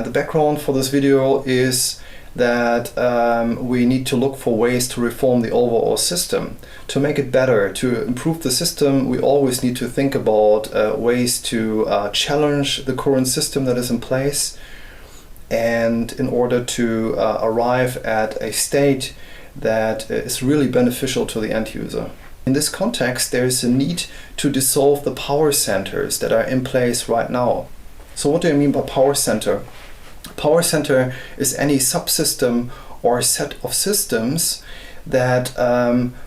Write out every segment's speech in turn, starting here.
The background for this video is that we need to look for ways to reform the overall system. To make it better, to improve the system, we always need to think about ways to challenge the current system that is in place, and in order to arrive at a state that is really beneficial to the end user. In this context, there is a need to dissolve the power centers that are in place right now. So what do I mean by power center? Power center is any subsystem or set of systems that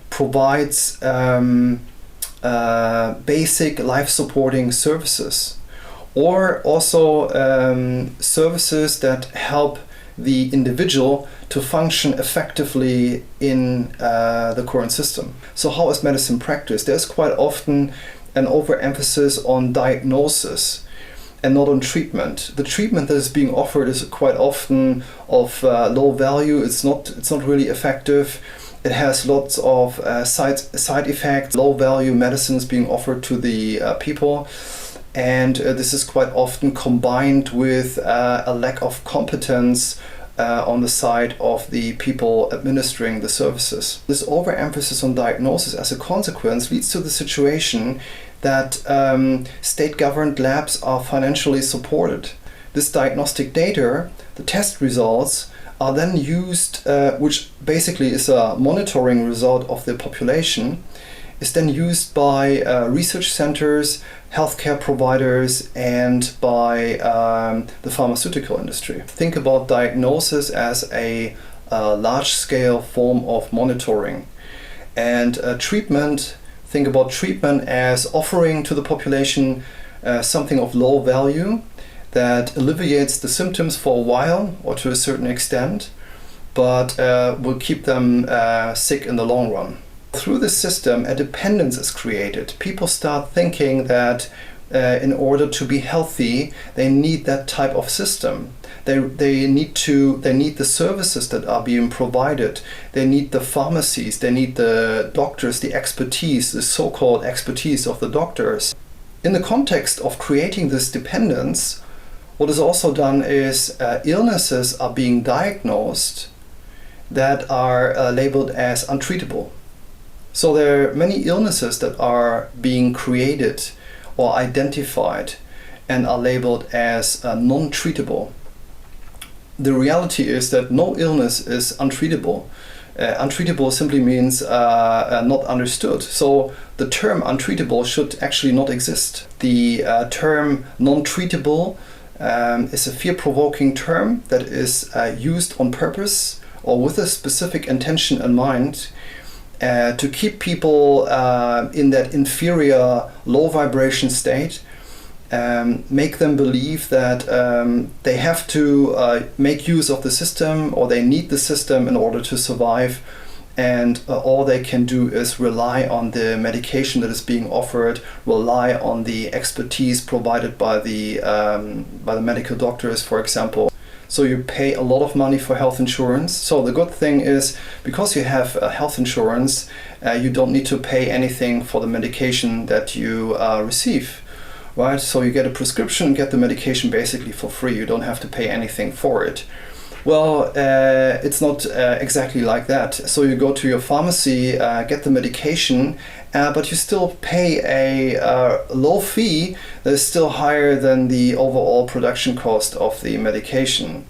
provides basic life-supporting services, or also services that help the individual to function effectively in the current system. So how is medicine practiced? There's quite often an overemphasis on diagnosis and not on treatment. The treatment that is being offered is quite often of low value. It's not really effective. It has lots of side effects. Low value medicines being offered to the people. And this is quite often combined with a lack of competence on the side of the people administering the services. This overemphasis on diagnosis as a consequence leads to the situation that state-governed labs are financially supported. This diagnostic data, the test results, are then used, which basically is a monitoring result of the population, is then used by research centers, healthcare providers, and by the pharmaceutical industry. Think about diagnosis as a large-scale form of monitoring. And treatment, think about treatment as offering to the population something of low value that alleviates the symptoms for a while or to a certain extent, but will keep them sick in the long run. Through this system, a dependence is created. People start thinking that in order to be healthy, they need that type of system. They need the services that are being provided. They need the pharmacies. They need the doctors, the expertise, the so-called expertise of the doctors. In the context of creating this dependence, what is also done is illnesses are being diagnosed that are labeled as untreatable. So there are many illnesses that are being created or identified and are labeled as non-treatable. The reality is that no illness is untreatable. Untreatable simply means not understood. So the term untreatable should actually not exist. The term non-treatable is a fear-provoking term that is used on purpose or with a specific intention in mind, to keep people in that inferior, low vibration state, make them believe that they have to make use of the system, or they need the system in order to survive, and all they can do is rely on the medication that is being offered, rely on the expertise provided by the medical doctors, for example. So you pay a lot of money for health insurance. So the good thing is, because you have health insurance, you don't need to pay anything for the medication that you receive, right? So you get a prescription and get the medication basically for free. You don't have to pay anything for it. Well, it's not exactly like that. So you go to your pharmacy, get the medication, but you still pay a low fee that is still higher than the overall production cost of the medication.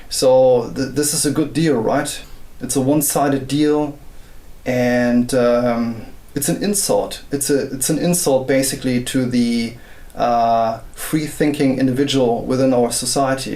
So this is a good deal, right? It's a one-sided deal, and it's an insult. It's an insult basically to the free-thinking individual within our society.